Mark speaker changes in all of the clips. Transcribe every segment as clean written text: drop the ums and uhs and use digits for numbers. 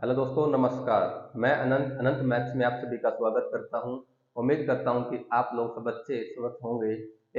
Speaker 1: Hello दोस्तों, नमस्कार। मैं अनंत अनंत मैथ्स में आप सभी का स्वागत करता हूं। उम्मीद करता हूं कि आप लोग सब अच्छे स्वस्थ होंगे।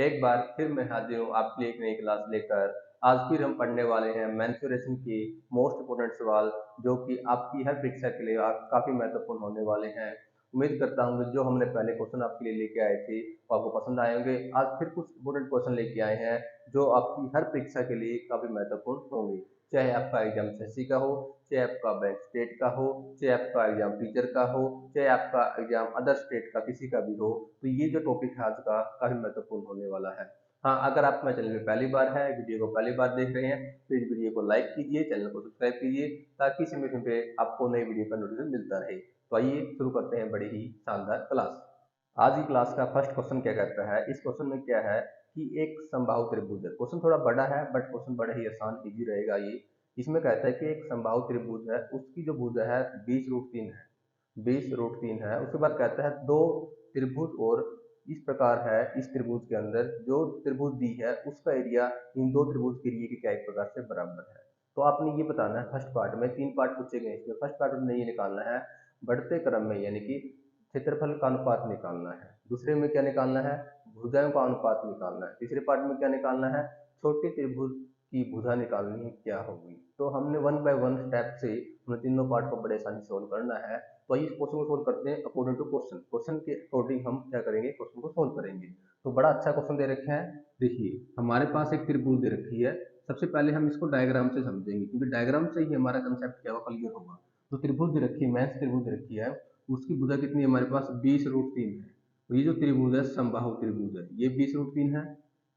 Speaker 1: एक बार फिर मैं हाजिर हूं आपके लिए एक नई क्लास लेकर। आज फिर हम पढ़ने वाले हैं मेंसुरेशन के मोस्ट इम्पोर्टेंट सवाल, जो कि आपकी हर परीक्षा के लिए काफ़ी महत्वपूर्ण होने वाले हैं। उम्मीद करता हूं कि जो हमने पहले क्वेश्चन आपके लिए लेके आए थे वो आपको पसंद आए होंगे। आज फिर कुछ इम्पोर्टेंट क्वेश्चन लेके आए हैं जो आपकी हर परीक्षा के लिए काफ़ी महत्वपूर्ण होंगे। चाहे आपका एग्जाम एसएससी का हो, चाहे आपका बैंक स्टेट का हो, चाहे आपका एग्जाम टीचर का हो, चाहे आपका एग्जाम अदर स्टेट का किसी का भी हो, तो ये जो टॉपिक है आज का काफी महत्वपूर्ण होने वाला है। हाँ, अगर आप मेरे चैनल में पहली बार है, वीडियो को पहली बार देख रहे हैं, तो इस वीडियो को लाइक कीजिए, चैनल को सब्सक्राइब कीजिए, ताकि समय समय पे आपको नई वीडियो का नोटिफिकेशन मिलता रहे। तो आइए शुरू करते हैं बड़ी ही शानदार क्लास। आज की क्लास का फर्स्ट क्वेश्चन क्या कहता है, इस क्वेश्चन में क्या है कि एक समबाहु त्रिभुज है। क्वेश्चन थोड़ा बड़ा है बट क्वेश्चन बड़ा ही आसान इजी रहेगा ये। इसमें कहता है कि एक समबाहु त्रिभुज है, उसकी जो भुजा है 20√3 है। 20√3 है। उसके बाद कहता है दो त्रिभुज और इस प्रकार है, इस त्रिभुज के अंदर जो त्रिभुज दी है उसका एरिया इन दो त्रिभुज के एरिया के क्या एक प्रकार से बराबर है। तो आपने ये बताना है। फर्स्ट पार्ट में तीन पार्ट पूछे गए, इसमें फर्स्ट पार्ट में ये निकालना है बढ़ते क्रम में, यानी कि क्षेत्रफल का अनुपात निकालना है। दूसरे में क्या निकालना है, भुजाओं का अनुपात निकालना है। तीसरे पार्ट में क्या निकालना है, छोटे त्रिभुज की भुजा निकालनी है क्या होगी। तो हमने वन बाय वन स्टेप से उन तीनों पार्ट को बड़े आसानी से सोल्व करना है। तो इस क्वेश्चन को सोल्व करते हैं अकॉर्डिंग टू क्वेश्चन। क्वेश्चन के अकॉर्डिंग हम क्या करेंगे, क्वेश्चन को सोल्व करेंगे। तो बड़ा अच्छा क्वेश्चन दे रखे हैं। देखिए, हमारे पास एक त्रिभुज दे रखी है। सबसे पहले हम इसको डायग्राम से समझेंगे, क्योंकि डायग्राम से ही हमारा कंसेप्ट क्या होगा, क्लियर होगा। तो त्रिभुज दे रखी है, मैंस त्रिभुज दे रखी है, उसकी भुजा कितनी है हमारे पास, 20√3 है। तो ये जो त्रिभुज है समबाहु त्रिभुज है, ये 20√3 है,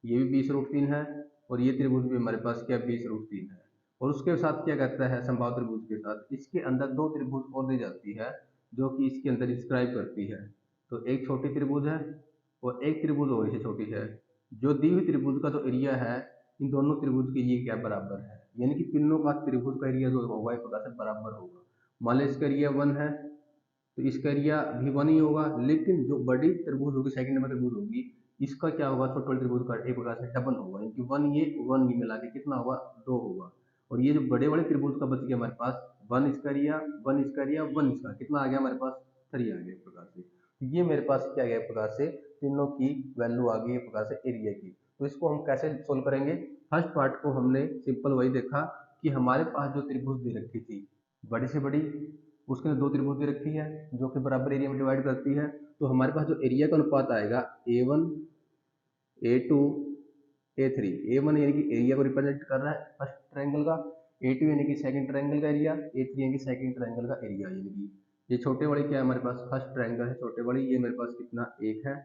Speaker 1: ये भी 20√3 है, और ये त्रिभुज भी हमारे पास क्या 20√3 है। और उसके साथ क्या कहता है, समबाहु त्रिभुज के साथ इसके अंदर दो त्रिभुज और दी जाती है जो कि इसके अंदर डिस्क्राइब करती है। तो एक छोटी त्रिभुज है और एक त्रिभुज और इसे छोटी है। जो दी हुई त्रिभुज का जो एरिया है इन दोनों त्रिभुज के ये क्या बराबर है, यानी कि तीनों का त्रिभुज का एरिया जो होगा एक प्रकार से बराबर होगा। मान लीजिए इसका एरिया 1 है, तो इसका एरिया भी 1 ही होगा, लेकिन जो बड़ी त्रिभुज होगी, सेकंड नंबर त्रिभुज होगी, इसका क्या होगा, छोटे वाले त्रिभुज का एक प्रकार से डबल होगा, यानी कि 1 ये मिला के कितना होगा, 2 होगा। और ये जो बड़े वाले त्रिभुज का बच गया हमारे पास, 1 इसका एरिया, 1 इसका एरिया, 1 इसका, कितना आ गया हमारे पास, 3 आ गया एक प्रकार से। तो ये मेरे पास क्या गया एक प्रकार से, तीनों की वैल्यू आ गई एक प्रकार से एरिया की। तो इसको हम कैसे सोल्व करेंगे, फर्स्ट पार्ट को हमने सिंपल वही देखा कि हमारे पास जो त्रिभुज दे रखी थी बड़ी से बड़ी, उसके अंदर दो त्रिभुज दे रखी है जो कि बराबर एरिया में डिवाइड करती है। तो हमारे पास जो एरिया का अनुपात आएगा A1 A2 A3, A1 यानी कि एरिया को रिप्रेजेंट कर रहा है फर्स्ट ट्रायंगल का, A2 यानी कि सेकंड ट्रायंगल का एरिया, A3 यानी कि सेकंड ट्रायंगल का एरिया। यानी कि ये छोटे बड़े क्या है हमारे पास, फर्स्ट ट्रायंगल है छोटे बड़े, ये मेरे पास कितना एक है।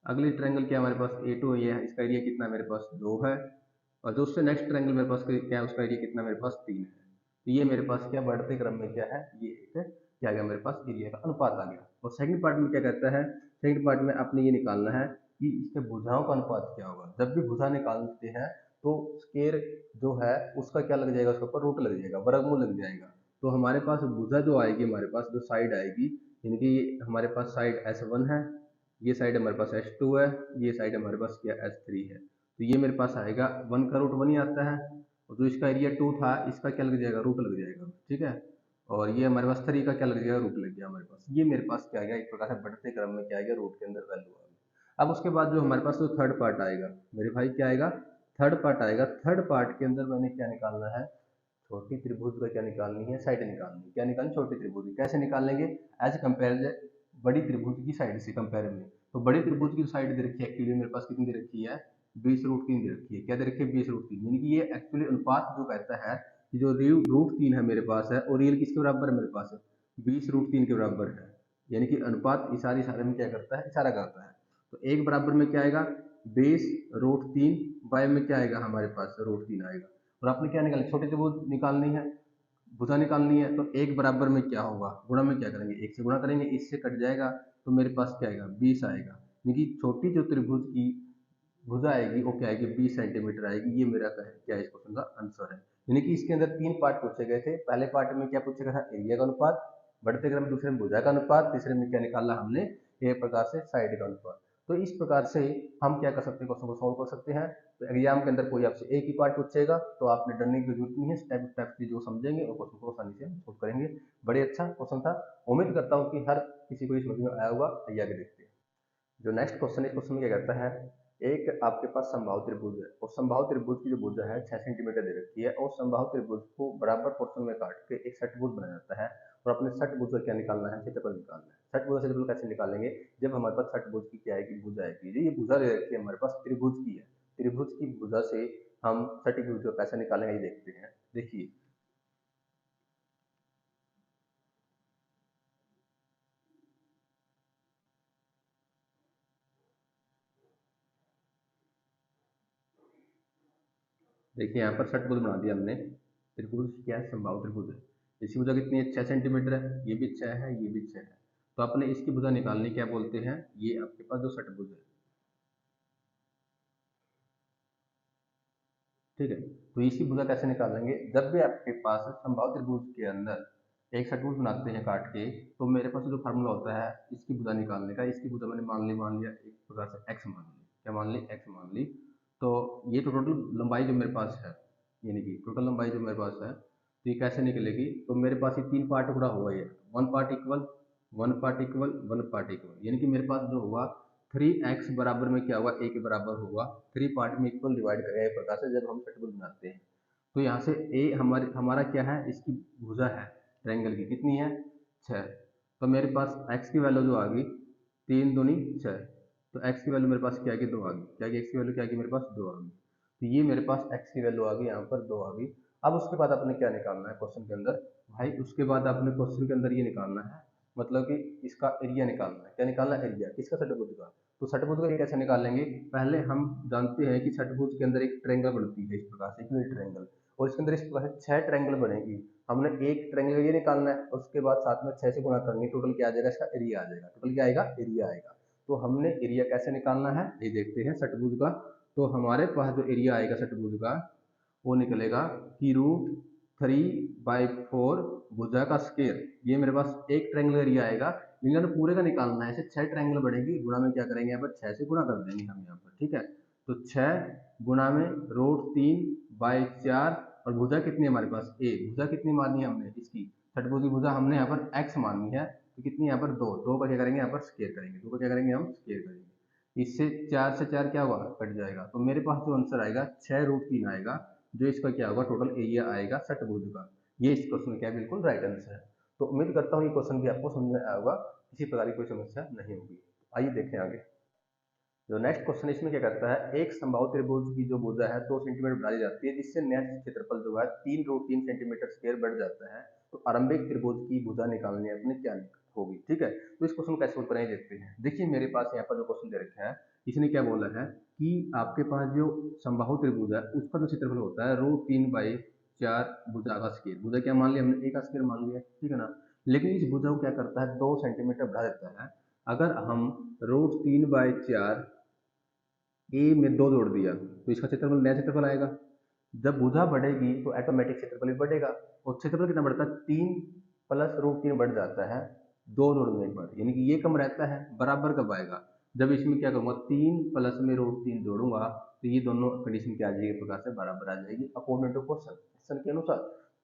Speaker 1: अगली ट्रायंगल क्या है हमारे पास, A2 ये है, इसका एरिया कितना मेरे पास 2 है। और जो उससे नेक्स्ट ट्रायंगल मेरे पास क्या है, उसका एरिया कितना मेरे पास 3 है। तो ये मेरे पास क्या बढ़ते क्रम में क्या है, ये एक क्या आ गया मेरे पास, एरिया का अनुपात आ गया। और सेकंड पार्ट में क्या कहता है, सेकंड पार्ट में आपने ये निकालना है कि इसके भुजाओं का अनुपात क्या होगा। जब भी भुजा निकालते हैं तो स्केयर जो है उसका क्या लग जाएगा, उसके ऊपर रूट लग जाएगा, वर्गमूल लग जाएगा। तो हमारे पास भुजा जो आएगी, हमारे पास जो साइड आएगी, यानी कि हमारे पास साइड S1 है, ये साइड हमारे पास S2 है, ये साइड हमारे पास क्या S3 है। तो ये मेरे पास आएगा 1 का रूट 1 ही आता है, और जो इसका एरिया 2 था इसका क्या लग जाएगा, रूट लग जाएगा, ठीक है। और ये हमारे पास 3 का क्या लग जाएगा, रूट लग गया हमारे पास। ये मेरे पास क्या आ गया, एक प्रकार से बढ़ते क्रम में क्या आ गया, रूट के अंदर वैल्यू आ गई। अब उसके बाद जो हमारे पास जो थर्ड पार्ट आएगा मेरे भाई, क्या आएगा, थर्ड पार्ट आएगा। थर्ड पार्ट के अंदर मैंने क्या निकालना है, छोटी त्रिभुज का क्या निकालनी है, साइड निकालनी है। क्या निकालनी, छोटी त्रिभुज की। कैसे निकालेंगे, एज कंपेयर बड़ी त्रिभुज की साइड से कंपेयर में। तो बड़ी त्रिभुज की साइड दे रखी है एक्चुअली मेरे पास, कितनी दे रखी है, 20√3 दे रखी है। क्या दे रखी है, 20√3, यानी कि ये एक्चुअली अनुपात जो कहता है कि जो √3 है मेरे पास है, और रियल किसके बराबर है मेरे पास है, 20√3 के बराबर है। यानी कि अनुपात इशारे इशारे में क्या करता है, इशारा करता है। तो एक बराबर में क्या आएगा, 20√3 बाय में क्या आएगा हमारे पास, √3 आएगा। और आपने क्या निकालना, छोटी त्रिभुज निकालनी है, भुजा निकालनी है। तो एक बराबर में क्या होगा, गुणा में क्या करेंगे, एक से गुणा करेंगे, इससे कट जाएगा, तो मेरे पास क्या आएगा, 20 आएगा। यानी कि छोटी जो त्रिभुज की भुजा आएगी वो क्या आएगी, 20 सेंटीमीटर आएगी। ये मेरा क्या है, इस क्वेश्चन का आंसर है। यानी कि इसके अंदर तीन पार्ट पूछे गए थे। पहले पार्ट में क्या पूछा गया था, एरिया का अनुपात, बढ़ते क्रम में दूसरे में भुजा का अनुपात, तीसरे में क्या निकाला हमने, एक प्रकार से साइड का अनुपात। तो इस प्रकार से हम क्या कर सकते हैं, क्वेश्चन को सॉल्व कर सकते हैं। तो एग्जाम के अंदर कोई आपसे एक ही पार्ट पूछेगा तो आपने डरने की जरूरत नहीं है, स्टेप स्टेप जो समझेंगे और क्वेश्चन को आसानी से हम सोल्व करेंगे। बड़े अच्छा क्वेश्चन था, उम्मीद करता हूँ कि हर किसी को ये समझ में आया होगा। आइए आगे देखते हैं। जो नेक्स्ट क्वेश्चन है, इस क्वेश्चन में क्या कहता है, एक आपके पास समबाहु त्रिभुज है और समबाहु त्रिभुज की जो भुजा है 6 सेंटीमीटर दे रखी है और समबाहु त्रिभुज को बराबर पोर्शन में काट के एक षटभुज बनाया जाता है और अपने षटभुज का क्या निकालना है, क्षेत्रफल निकालना है। षटभुज का क्षेत्रफल कैसे निकालेंगे, जब हमारे पास षटभुज की क्या आएगी, भुजा आएगी। ये भुजा दे रखी है हमारे पास त्रिभुज की है, त्रिभुज की भुजा से हम षटभुज का कैसे निकालेंगे ये देखते हैं। देखिए देखिए यहाँ पर षटभुज बना दिया हमने। त्रिभुज क्या है, समबाहु त्रिभुज है। इसकी भुजा कितनी है, 6 सेंटीमीटर है, ये भी 6 है, ये भी 6 है। तो अपने इसकी भुजा निकालनी क्या बोलते हैं, ये आपके पास जो षटभुज है, ठीक है। तो इसकी भुजा कैसे निकालेंगे, जब भी आपके पास समबाहु त्रिभुज के अंदर एक षटभुज बनाते हैं काट के, तो मेरे पास जो फार्मूला होता है इसकी भुजा निकालने का, इसकी भुजा मैंने मान लिया एक प्रकार से एक्स मान ली, क्या मान ली, एक्स मान ली। तो ये तो टोटल लंबाई जो मेरे पास है, यानी कि टोटल लंबाई जो मेरे पास है, तो ये कैसे निकलेगी, तो मेरे पास ये 3 पार्ट टुकड़ा हुआ है, one part equal, one part equal, one part equal, यानी कि मेरे पास जो हुआ 3x बराबर में क्या हुआ, a के बराबर होगा। 3 पार्ट में इक्वल डिवाइड करेगा एक प्रकार से जब हम षटभुज बनाते हैं। तो यहाँ से a हमारा क्या है, इसकी भुजा है ट्रायंगल की, कितनी है, 6। तो मेरे पास x की वैल्यू जो आ गई 3 दूनी 6, तो x की वैल्यू मेरे पास क्या आ गई, 2 आ गई। क्या आ x की वैल्यू क्या आ गई, मेरे पास 2 आ गई। तो ये मेरे पास x की वैल्यू आ गई, यहाँ पर 2 आ गई। अब उसके बाद आपने क्या निकालना है क्वेश्चन के अंदर, भाई उसके बाद आपने क्वेश्चन के अंदर ये निकालना है, मतलब कि इसका एरिया निकालना है। क्या निकालना है, एरिया किसका, षटभुज का। तो षटभुज का कैसे निकालेंगे, पहले हम जानते हैं कि षटभुज के अंदर एक ट्रायंगल बनती है इस प्रकार से, इक्वल ट्रायंगल, और इसके अंदर इस प्रकार से 6 ट्रायंगल बनेगी। हमने एक ट्रायंगल ये निकालना है, उसके बाद साथ में 6 से गुणा करनी, टोटल क्या आ जाएगा, इसका एरिया आ जाएगा। टोटल क्या आएगा, एरिया आएगा। तो हमने एरिया कैसे निकालना है ये देखते हैं षटभुज का। तो हमारे पास जो एरिया आएगा षटभुज का, वो निकलेगा कि √3/4 भुजा का स्केयर। ये मेरे पास एक ट्रायंगल एरिया आएगा, लेकिन हमें पूरे का निकालना है। ऐसे 6 ट्रायंगल बढ़ेगी, गुणा में क्या करेंगे, यहाँ पर 6 से गुणा कर देंगे हम यहाँ पर, ठीक है। तो 6 गुणा में √3/4, और भुजा कितनी है हमारे पास, ए। भुजा कितनी मानी है हमने, इसकी षटभुज की भुजा हमने यहाँ पर x मानी है, तो कितनी यहाँ पर 2। 2 का क्या करेंगे, यहाँ पर स्केयर करेंगे, 2 का क्या करेंगे, हम स्केयर करेंगे। इससे 4 से 4 क्या होगा, कट जाएगा। तो मेरे पास जो आंसर आएगा 6√3 आएगा, जो इसका क्या होगा, टोटल एरिया आएगा षटभुज का। ये इस क्वेश्चन का बिल्कुल राइट आंसर है। तो उम्मीद करता हूँ ये क्वेश्चन भी आपको समझ में आया होगा, किसी प्रकार की कोई समस्या नहीं होगी। आइए देखें आगे। जो नेक्स्ट क्वेश्चन इसमें क्या करता है, एक समबाहु त्रिभुज की जो भुजा है 2 सेंटीमीटर बढ़ा दी जाती है, जिससे नेट क्षेत्रफल जो है 3√3 सेंटीमीटर स्क्वायर बढ़ जाता है। तो आरंभिक त्रिभुज की भुजा निकालनी है अपने, क्या होगी, ठीक है। तो इस क्वेश्चन को कैसे सोल्व करेंगे देखते हैं। देखिए मेरे पास यहाँ पर जो क्वेश्चन दे रखा है, इसने क्या बोला है कि आपके पास जो समबाहु त्रिभुज है उसका जो क्षेत्रफल होता है √3/4 भुजा का स्क्वायर। भुजा क्या मान लिया हमने, a का स्क्वायर मान लिया, ठीक है ना। लेकिन इस भुजा को क्या करता है, 2 सेंटीमीटर बढ़ा देता है। अगर हम √3/4 ए में 2 जोड़ दिया तो इसका क्षेत्रफल, नया क्षेत्रफल आएगा। जब भुजा बढ़ेगी तो ऑटोमेटिक क्षेत्रफल भी बढ़ेगा, और क्षेत्रफल कितना बढ़ता है, 3 प्लस √3 बढ़ जाता है 2 जोड़ने के बाद, यानी कि ये कम रहता है। बराबर कब आएगा, जब इसमें क्या करूंगा, 3 प्लस में √3 जोड़ूंगा, तो ये दोनों कंडीशन क्या आ जाएगी, एक प्रकार से बराबर आ जाएगी अकॉर्डिंग टू क्वेश्चन के अनुसार।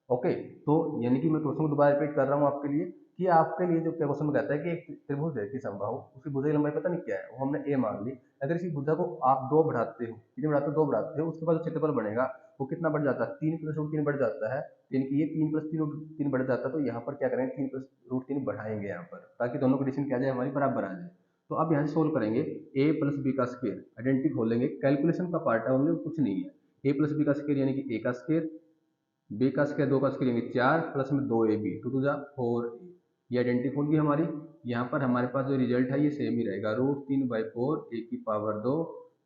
Speaker 1: ओके, तो यानी कि मैं क्वेश्चन को दोबारा रिपीट कर रहा हूँ आपके लिए, कि आपके लिए जो क्या क्वेश्चन में कहता है कि एक त्रिभुज है कि समबाहु, उसकी भुजा की लंबाई पता नहीं क्या है, वो हमने ए मान ली। अगर इसी भुजा को आप 2 बढ़ाते हो, कितने बढ़ाते हो, 2 बढ़ाते हो, उसके बाद जो क्षेत्रफल बनेगा वो कितना बढ़ जाता है, 3 प्लस √3 बढ़ जाता है। यानी कि ये 3 प्लस 3 बढ़ जाता है, तो यहाँ पर क्या करेंगे, 3 प्लस √3 बढ़ाएंगे यहाँ पर, ताकि दोनों कंडीशन क्या आ जाए, हमारी बराबर आ जाए। तो अब यहाँ से सोल्व करेंगे, ए प्लस बी का स्क्वायर आइडेंटिटी खोलेंगे, कैलकुलेशन का पार्ट है ओनली, कुछ नहीं है। ए प्लस बी का स्क्वायर यानी कि ए का स्क्वायर, बी का स्क्वायर 2 का स्क्वायर यानी 4 प्लस में 2ab, 2 टू जा 4a। ये आइडेंटिटी होगी हमारी। यहाँ पर हमारे पास जो रिजल्ट है ये सेम ही रहेगा, √3/4 ए की पावर 2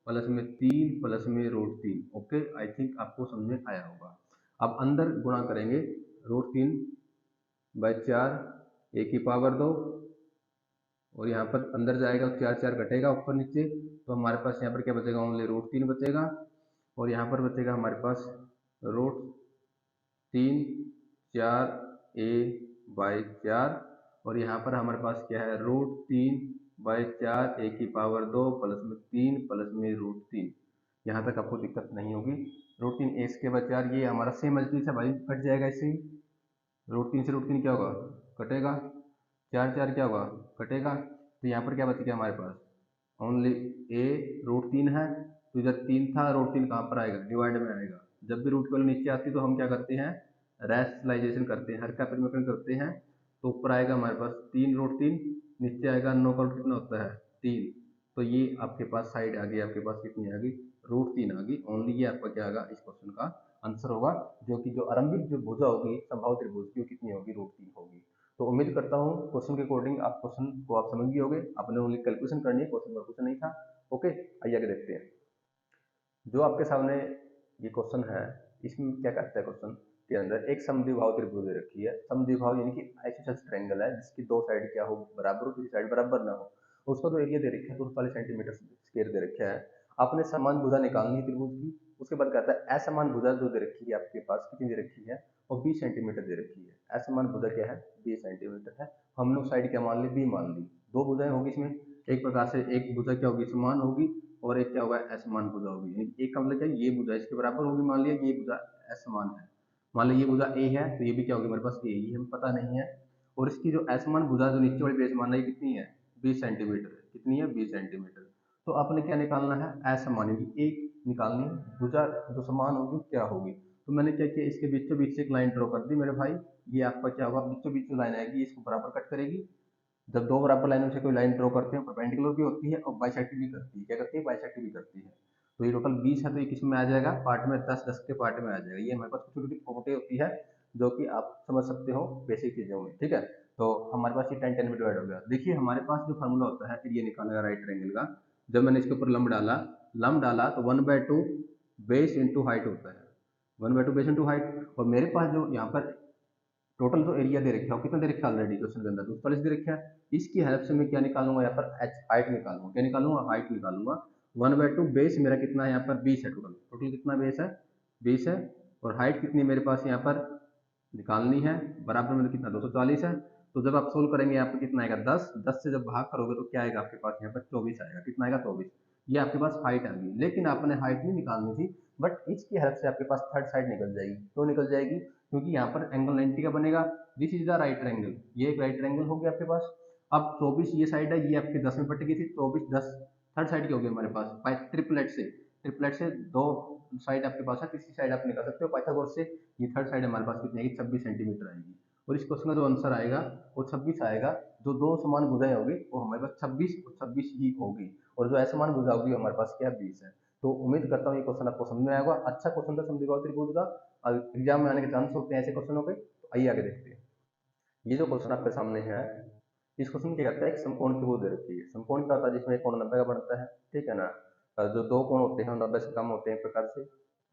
Speaker 1: प्लस में 3 प्लस में √3। ओके, आई थिंक आपको समझ में आया होगा। अब अंदर गुणा करेंगे, √3/4 ए की पावर 2, और यहाँ पर अंदर जाएगा 4 4 घटेगा ऊपर नीचे, तो हमारे पास यहाँ पर क्या बचेगा, ओनली √3 बचेगा। और यहाँ पर बचेगा हमारे पास √3/4a/4, और यहाँ पर हमारे पास क्या है, √3/4 ए की पावर 2 प्लस में 3 प्लस में √3। यहाँ तक आपको दिक्कत नहीं होगी। √3 a² 4 ये हमारा सेम मल्टीप्ल है भाई, कट जाएगा इससे ही। √3 से √3 क्या होगा, कटेगा। 4 4 क्या होगा, कटेगा। तो यहाँ पर क्या बच गया हमारे पास, ओनली a√3 है। तो इधर 3 था, √3 कहाँ पर आएगा, डिवाइड में आएगा। जब भी रूट की वैल्यू नीचे आती है तो हम क्या करते हैं, रैशनलाइजेशन करते हैं, हर का परिवर्तन करते हैं। तो ऊपर आएगा हमारे पास 3√3, नीचे आएगा 9 का रूट कितना होता है, 3। तो ये आपके पास साइड आ गई, आपके पास कितनी आ गई, √3 आ गई। ओनली ये आपका क्या आएगा, इस क्वेश्चन का आंसर होगा, जो कि जो आरंभिक जो भुजा होगी संभाव त्रिभुज की, वो कितनी होगी, √3 होगी। तो उम्मीद करता हूँ क्वेश्चन के अकॉर्डिंग आप क्वेश्चन को आप समझ गए होंगे। आपने ओनली कैलकुलेशन करनी है, क्वेश्चन पर कुछ नहीं था। ओके, आइए आगे देखते हैं। जो आपके सामने ये क्वेश्चन है, इसमें क्या कहता है, क्वेश्चन के अंदर एक समद्विबाहु त्रिभुज दे रखी है। समद्विबाहु यानी कि आइसोसेलेस ट्रायंगल है, जिसकी दो साइड क्या हो, बराबर हो, किसी साइड बराबर ना हो। उसका जो एरिया दे रखा है 240 सेंटीमीटर स्क्वायर दे रखा है। आपने समान भुजा निकालनी है त्रिभुज की। उसके बाद कहता है असमान भुजा जो दे रखी है आपके पास, कितनी दे रखी है, और 20 सेंटीमीटर दे रखी है। असमान भुजा क्या है, 20 सेंटीमीटर है। हम लोग साइड क्या मान ली, बी मान ली। दो भुजाएं होगी इसमें, एक प्रकार से एक भुजा क्या होगी, समान होगी, और एक क्या होगा, असमान भुजा होगी। यानी एक का मतलब क्या, ये भुजा इसके बराबर होगी, मान लिया ये भुजा असमान है। मान लिया ये भुजा ए है, तो ये भी क्या होगी हमारे पास, ए, ये हमें पता नहीं है। और इसकी जो असमान भुजा जो नीचे वाली बेस मान ली कितनी है, 20 सेंटीमीटर। कितनी है, 20 सेंटीमीटर। तो आपने क्या निकालना है, असमान, यानी एक निकालनी है। भुजा जो समान होगी क्या होगी। तो मैंने क्या किया, इसके बीचों बीच से एक लाइन ड्रॉ कर दी मेरे भाई। ये आपका क्या होगा, बीचों बीच जो लाइन आएगी इसको बराबर कट करेगी। जब दो बराबर लाइनों से कोई लाइन ड्रॉ करते हैं, परपेंडिकुलर भी होती है और बाइसेक्टिव भी करती है। क्या करती है, बाइसेक्टिव भी करती है। तो ये टोटल 20 है, तो ये किस में आ जाएगा, पार्ट में, 10 10 के पार्ट में आ जाएगा। ये हमारे पास छोटी छोटी प्रॉपर्टी होती है, जो कि आप समझ सकते हो बेसिक चीजों में, ठीक है। तो हमारे पास ये 10 10 में डिवाइड हो गया। देखिए हमारे पास जो फार्मूला होता है एरिया निकालने का राइट ट्रायंगल का, जब मैंने इसके ऊपर लंब डाला तो 1/2 बेस इंटू हाइट होता है। 1/2 बेस इंटू हाइट। और मेरे पास जो यहाँ पर टोटल जो एरिया दे रखा है, कितना दे रखा है ऑलरेडी क्वेश्चन के अंदर, 240 दे रखा है। इसकी हेल्प से मैं क्या निकालूंगा, यहाँ पर एच हाइट निकालूंगा। क्या निकालूंगा, हाइट निकालूंगा। 1/2 बेस मेरा कितना है, यहाँ पर 20 है। टोटल टोटल कितना बेस है, 20 है। और हाइट कितनी मेरे पास यहाँ पर निकालनी है, बराबर में कितना, 240 है। तो जब आप सोल्व करेंगे यहाँ पर कितना आएगा, 10 10 से जब भाग करोगे तो क्या आएगा आपके पास, यहाँ पर 24 आएगा। कितना आएगा, 24। ये आपके पास हाइट आ गई। लेकिन आपने हाइट नहीं निकालनी थी, बट इसकी हेल्प से आपके पास थर्ड साइड निकल जाएगी। क्यों निकल जाएगी, क्योंकि यहाँ पर एंगल 90 का बनेगा। This is the right triangle, ये एक राइट ट्रायंगल हो गया आपके पास। अब 24 ये साइड है, ये आपके 10 में बट गई थी, 24 10 थर्ड साइड की हो गई हमारे पास बाय ट्रिपलेट से दो साइड आपके पास है, तीसरी साइड आप निकाल सकते हो पाइथागोरस से। ये थर्ड साइड हमारे पास कितनी आएगी, 26 सेंटीमीटर आएगी। और इस क्वेश्चन का जो आंसर आएगा वो 26 आएगा। जो दो समान भुजाएं होगी वो हमारे पास 26 और 26 ही होगी, और जो असमान भुजा होगी हमारे पास क्या, 20 है। तो उम्मीद करता हूँ ये क्वेश्चन आपको समझ में आएगा। अच्छा क्वेश्चन था समद्विबाहु त्रिभुज का, एग्जाम में आने के चांस होते हैं ऐसे क्वेश्चनों के। तो आइए आगे देखते हैं। ये जो क्वेश्चन आपके सामने है, इस क्वेश्चन क्या करता है, एक समकोण त्रिभुज दे रखी है। समकोण क्या होता है, जिसमें एक कोण 90 का बनता है, ठीक है ना। जो दो कोण होते हैं 90 से कम होते हैं, एक प्रकार से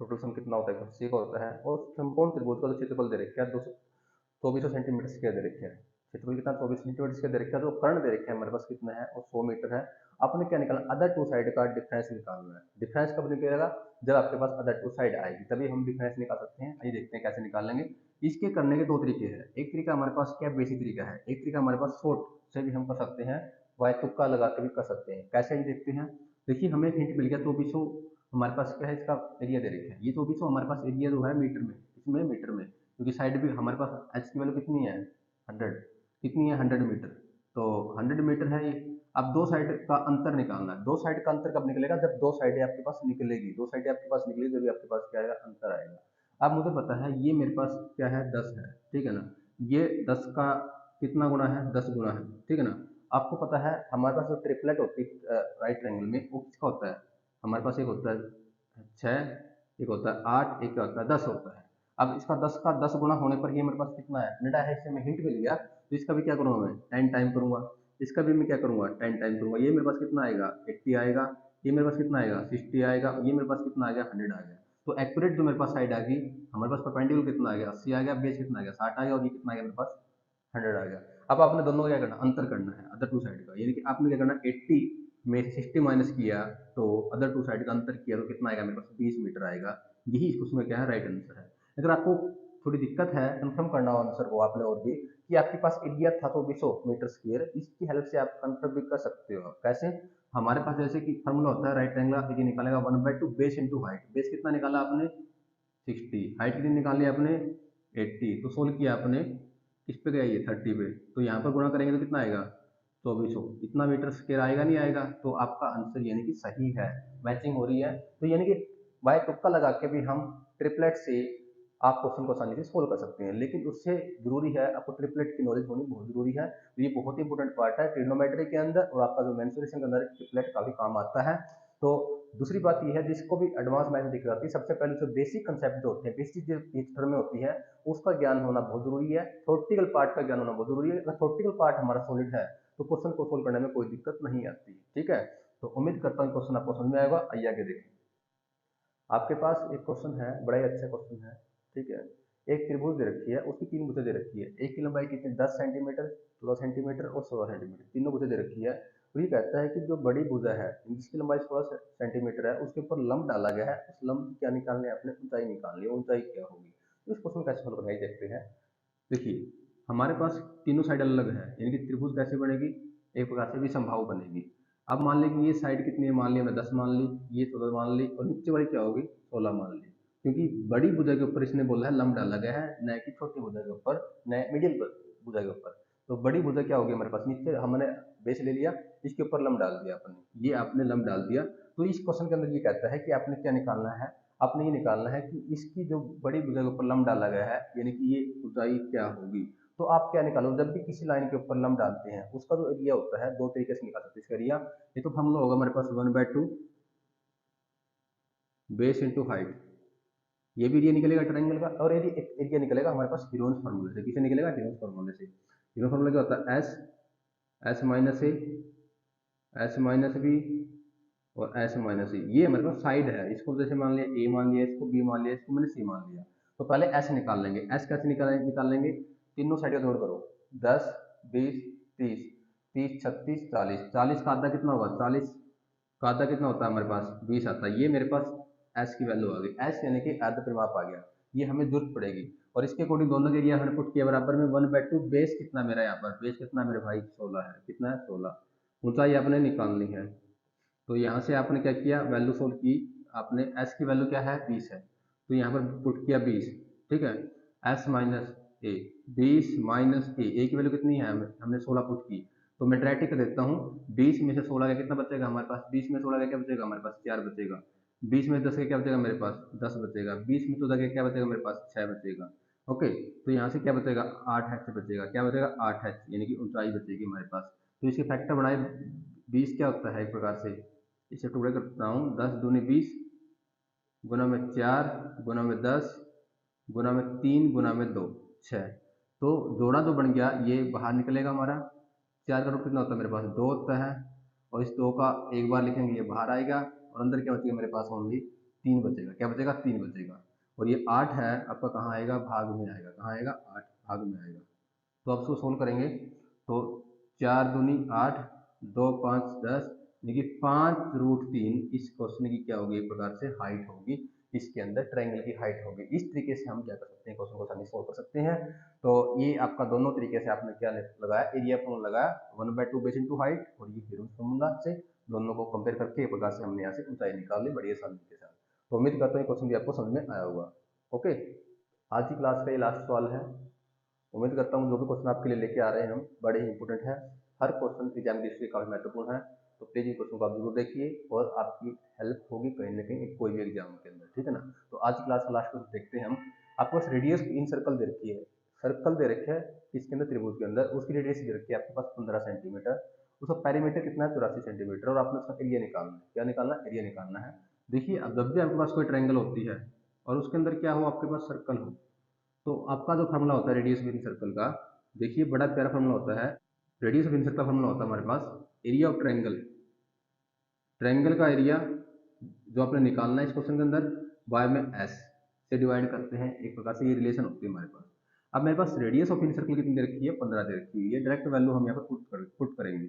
Speaker 1: टोटल सम कितना होता है, 80 का होता है। और समकोण त्रिभुज का जो क्षेत्रफल दे रखा है 2400 सेंटीमीटर स्क्वायर दे रखे हैं। क्षेत्रफल कितना, 24 सेंटीमीटर स्क्वायर दे रखा है। जो कर्ण दे रखे हैं हमारे पास कितना है, वो 100 मीटर है। आपने क्या निकालना, अदर टू साइड का डिफरेंस निकालना है। डिफरेंस कब निकलेगा, जब आपके पास अदर टू साइड आएगी, तभी हम डिफरेंस निकाल सकते हैं। आइए देखते हैं कैसे निकालेंगे। इसके करने के दो तरीके हैं। एक तरीका हमारे पास क्या, बेसिक तरीका है। एक तरीका हमारे पास शॉर्ट से भी हम कर सकते हैं, वाई तुक्का लगा के भी कर सकते हैं। कैसे भी देखते हैं। देखिए हमें एक हिंट मिल गया, 2400 हमारे पास क्या है, इसका एरिया दे रखा है। ये 2400 हमारे पास एरिया जो है मीटर में, इसमें मीटर में, क्योंकि साइड भी हमारे पास एच की वैल्यू कितनी है, 100। कितनी है, 100 मीटर। तो 100 मीटर है ये। अब दो साइड का अंतर निकालना है। दो साइड का अंतर कब निकलेगा, जब दो साइडें आपके पास निकलेगी। दो साइडें आपके पास निकलेगी जब आपके पास क्या आएगा, अंतर आएगा। अब मुझे पता है ये मेरे पास क्या है, 10 है, ठीक है ना। ये 10 का कितना गुना है, 10 गुना है, ठीक है ना। आपको पता है हमारे पास जो ट्रिपलेट होती है राइट ट्रायंगल में, वो किसका होता है, हमारे पास एक होता है 6, एक होता है 8, एक होता है 10 होता है। अब इसका 10 का 10 गुना होने पर ये मेरे पास कितना है, 100 है। इससे मैं हिंट मिल गया। तो इसका भी क्या करूँगा, मैं 10 टाइम करूँगा। इसका भी मैं क्या करूँगा, 10 टाइम करूँगा। ये मेरे पास कितना आएगा, 80 आएगा। ये मेरे पास कितना आएगा, 60 आएगा। ये मेरे पास कितना आ गया, 100 आ गया। तो एक्यूरेट जो मेरे पास साइड आ गई, हमारे पास परपेंडिकुलर कितना आ गया, 80 आ गया। बेस कितना आ गया, 60 आ गया। और ये कितना आ गया मेरे पास, 100 आ गया। अब आपने दोनों का क्या करना, अंतर करना है अदर टू साइड का। यानी कि आपने क्या करना, 80 में से 60 माइनस किया, तो अदर टू साइड का अंतर किया तो कितना आएगा मेरे पास, 20 मीटर आएगा। यही उसमें क्या है, राइट आंसर है। अगर आपको थोड़ी दिक्कत है कंफर्म करना हो आंसर को आपने, और भी कि आपके पास एरिया था 2400 मीटर स्क्वायर, इसकी हेल्प से आप कंफर्म भी कर सकते हो। कैसे, हमारे पास जैसे कि फॉर्मूला होता है राइट ट्रायंगल, एरिया निकालेगा 1/2 बेस इंटू हाइट। बेस कितना निकाला आपने, 60। हाइट कितनी निकाली आपने, 80, तो सोल्व किया आपने, किस पे गया ये 30 पे, तो यहाँ पर गुणा करेंगे तो कितना आएगा 2400, इतना मीटर स्क्वायर आएगा नहीं आएगा, तो आपका आंसर यानी कि सही है, मैचिंग हो रही है। तो यानी कि बाय तुक्का लगा के भी हम ट्रिपलेट से आप क्वेश्चन को आसानी से सोल्व कर सकते हैं, लेकिन उससे जरूरी है आपको ट्रिपलेट की नॉलेज होनी बहुत जरूरी है। तो ये बहुत ही इंपॉर्टेंट पार्ट है ट्रिग्नोमेट्री के अंदर, और आपका जो मेंसुरेशन के अंदर ट्रिपलेट काफी काम आता है। तो दूसरी बात यह है, जिसको भी एडवांस मैथ दिख जाती है, सबसे पहले जो बेसिक कंसेप्ट जो होते हैं, बेसिक जो टर्म में होती है, उसका ज्ञान होना बहुत जरूरी है। थ्योरेटिकल पार्ट का ज्ञान होना बहुत जरूरी है। अगर थ्योरेटिकल पार्ट हमारा सॉलिड है तो क्वेश्चन को सोल्व करने में कोई दिक्कत नहीं आती। ठीक है, तो उम्मीद करता हूँ क्वेश्चन आपको समझ में आएगा। आइए आगे देखें। आपके पास एक क्वेश्चन है, बड़ा ही अच्छा क्वेश्चन है। ठीक है, एक त्रिभुज दे रखी है, उसकी तीन भुजें दे रखी है, एक की लंबाई कितनी 10 सेंटीमीटर, 14 सेंटीमीटर और 16 सेंटीमीटर, तीनों भुजें दे रखी है। तो ये कहता है कि जो बड़ी भुजा है जिसकी लंबाई 16 सेंटीमीटर है, उसके ऊपर लंब डाला गया है, उस लंब की क्या निकालनी है, अपने ऊंचाई निकालनी है, ऊंचाई क्या होगी। तो इस क्वेश्चन कैसे सोल्व करना है देखते हैं। देखिए, हमारे पास तीनों साइड अलग है, यानी कि त्रिभुज कैसे बनेगी, एक प्रकार से विसंभाव बनेगी। अब मान लें कि ये साइड कितनी है, मान लिया मैं 10 मान ली, ये 14 मान ली, और नीचे वाली क्या होगी 16 मान ली, क्योंकि बड़ी भुजा के ऊपर इसने बोला है लंब डाला गया है, न कि छोटी भुजा के ऊपर, न मिडिल भुजा के ऊपर। तो बड़ी भुजा क्या होगी हमारे पास, नीचे हमने बेस ले लिया, इसके ऊपर लंब डाल दिया आपने, ये आपने लंब डाल दिया। तो इस क्वेश्चन के अंदर ये कहता है कि आपने क्या निकालना है, आपने ये निकालना है कि इसकी जो बड़ी भुजा के ऊपर लंब डाला गया है, यानी कि ये ऊंचाई क्या होगी। तो आप क्या निकालो, जब भी किसी लाइन के ऊपर लंब डालते हैं उसका जो एरिया होता है, दो तरीके से निकाल सकते हैं इसका एरिया। ये तो फॉर्मूला होगा हमारे पास 1/2 बेस इंटू हाइट, ये भी एरिया निकलेगा ट्रायंगल का, और एरिया निकलेगा हमारे पास हीरोन्स फार्मूले से। किसे निकलेगा, हीरोन्स फार्मूले से। हीरोन्स फार्मूला क्या होता है, एस, एस माइनस ए, एस माइनस बी और एस माइनस ए। ये हमारे पास साइड है, इसको जैसे मान लिया ए मान लिया, इसको बी मान लिया, इसको मैंने सी मान लिया। तो पहले एस निकाल लेंगे। एस कैसे निकाल लेंगे, तीनों साइड का जोड़ करो, 10 20 30, 30 36 40, 40 का आधा कितना होगा, 40 का आधा कितना होता है हमारे पास 20 आता है। ये मेरे पास एस की वैल्यू आ गई, एस यानी कि आधा परिमाप आ गया, ये हमें जरूरत पड़ेगी। और इसके अकॉर्डिंग दोनों के एरिया हमने पुट किया बराबर में 1/2, बेस कितना मेरा यहाँ पर, बेस कितना मेरे भाई 16 है, कितना है 16, ऊंचाई आपने निकालनी है। तो यहाँ से आपने क्या किया, वैल्यू सोल्व की आपने, एस की वैल्यू क्या है 20 है, तो यहाँ पर पुट किया 20। ठीक है, एस माइनस ए, 20 माइनस ए की वैल्यू कितनी है, हमने 16 पुट की। तो मैं डायरेक्ट कर देता हूँ, 20 में से 16 का कितना बचेगा हमारे पास, 20 में 16 का क्या बचेगा हमारे पास 4 बचेगा, 20 में 10 का क्या बचेगा मेरे पास 10 बचेगा, 20 में 14 का क्या बचेगा मेरे पास 6 बचेगा। ओके, तो यहाँ से क्या बचेगा 8h बचेगा, क्या बचेगा 8h, यानी कि ऊंचाई बचेगी हमारे पास। तो इसके फैक्टर बनाए, 20 क्या होता है एक प्रकार से, इसे टुकड़े करता हूँ, 10 दूनी 20, गुना में 4, गुना में 10, गुना में 3, गुना में 2, 6। तो जोड़ा जो बन गया ये बाहर निकलेगा हमारा, 4 का रूट कितना होता है मेरे पास 2 होता है, और इस 2 का एक बार लिखेंगे ये बाहर आएगा, और अंदर क्या बचेगा मेरे पास ओनली 3 बचेगा, क्या बचेगा 3 बचेगा। और ये 8 है आपका कहाँ आएगा, भाग में आएगा, कहाँ आएगा 8 भाग में आएगा। तो अब इसको सोल्व करेंगे, तो 4 दूनी 8, 2 5 10, यानी कि 5√3 इस क्वेश्चन की क्या होगी, एक प्रकार से हाइट होगी, इसके अंदर ट्रायंगल की हाइट होगी। इस तरीके से हम क्या कर सकते हैं, क्वेश्चन को आसानी सोल्व कर सकते हैं। तो ये आपका दोनों तरीके से आपने क्या लगाया, एरिया फॉर्मूला लगाया 1/2 बेस इंटू हाइट, और ये हीरोन्स फार्मूला से दोनों को कंपेयर करके एक प्रकार से हमने यहाँ से ऊंचाई निकाल ली बड़ी आसानी के साथ। तो उम्मीद करता हूँ क्वेश्चन भी आपको समझ में आया होगा। ओके, आज की क्लास का ये लास्ट सवाल है। उम्मीद करता हूँ जो भी क्वेश्चन आपके लिए लेके आ रहे हैं हम बड़े ही इंपॉर्टेंट है, हर क्वेश्चन एग्जाम की दृष्टि काफी महत्वपूर्ण है। तो प्लीज इन क्वेश्चन को आप जरूर देखिए, और आपकी हेल्प होगी कहीं ना कहीं कोई भी एग्जाम के अंदर, ठीक है ना। तो आज की क्लास का लास्ट क्वेश्चन देखते हैं हम। आपको बस रेडियस इन सर्कल दे रखी है, सर्कल दे रखे है इसके अंदर त्रिभुज के अंदर, उसकी रेडियस दे रखी है आपके पास 15 सेंटीमीटर, उसका पैरीमीटर कितना है 84 सेंटीमीटर, और आपने उसका एरिया निकालना है। क्या निकालना है, एरिया निकालना है। देखिए, अब जब भी आपके पास कोई ट्रायंगल होती है और उसके अंदर क्या हो, आपके पास सर्कल हो, तो आपका जो फार्मूला होता है रेडियस ऑफ इन सर्कल का, देखिए बड़ा प्यारा फार्मूला होता है। रेडियस ऑफ इन सर्कल का फार्मूला होता है हमारे पास एरिया ऑफ ट्रायंगल, ट्रायंगल का एरिया जो आपने निकालना है इस क्वेश्चन के अंदर, वाई में एस से डिवाइड करते हैं, एक प्रकार से ये रिलेशन होती है हमारे पास। अब मेरे पास रेडियस ऑफ इन सर्कल कितनी दे रखी है, 15 दे रखी है, ये डायरेक्ट वैल्यू हम यहाँ पर पुट करेंगे,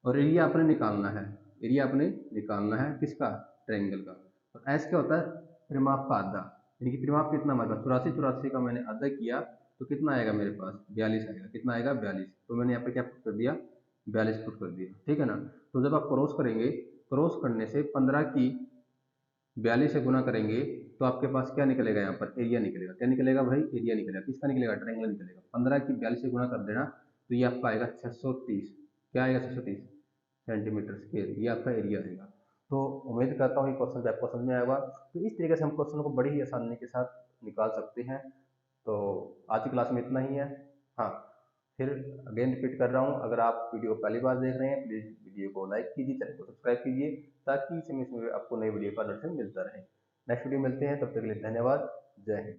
Speaker 1: और एरिया आपने निकालना है, एरिया आपने निकालना है किसका, ट्रायंगल का। और एस क्या होता है, परिमाप का आधा, यानी कि परिमाप कितना हमारे पास 84 का मैंने आधा किया, तो कितना आएगा मेरे पास 42 आएगा, कितना आएगा 42, तो मैंने यहाँ पे क्या पुट कर दिया 42 पुट कर दिया, ठीक है ना। तो जब आप क्रॉस करेंगे, क्रॉस करने से 15 की 42 से गुना करेंगे तो आपके पास क्या निकलेगा, यहाँ पर एरिया निकलेगा। क्या निकलेगा भाई, एरिया निकलेगा। किसका निकलेगा, ट्रायंगल निकलेगा। 15 की 42 से गुणा कर देना, तो ये आपका आएगा 630। क्या आएगा, 630 सेंटीमीटर स्क्वायर, ये आपका एरिया आएगा। तो उम्मीद करता हूँ ये क्वेश्चन आपको समझ में आएगा। तो इस तरीके से हम क्वेश्चन को बड़ी ही आसानी के साथ निकाल सकते हैं। तो आज की क्लास में इतना ही है। हाँ, फिर अगेन रिपीट कर रहा हूँ, अगर आप वीडियो पहली बार देख रहे हैं प्लीज़ वीडियो को लाइक कीजिए, चैनल को सब्सक्राइब कीजिए, ताकि समय समय आपको नई वीडियो का नोटिफिकेशन मिलता रहे। नेक्स्ट वीडियो मिलते हैं, तब तक के लिए धन्यवाद। जय हिंद।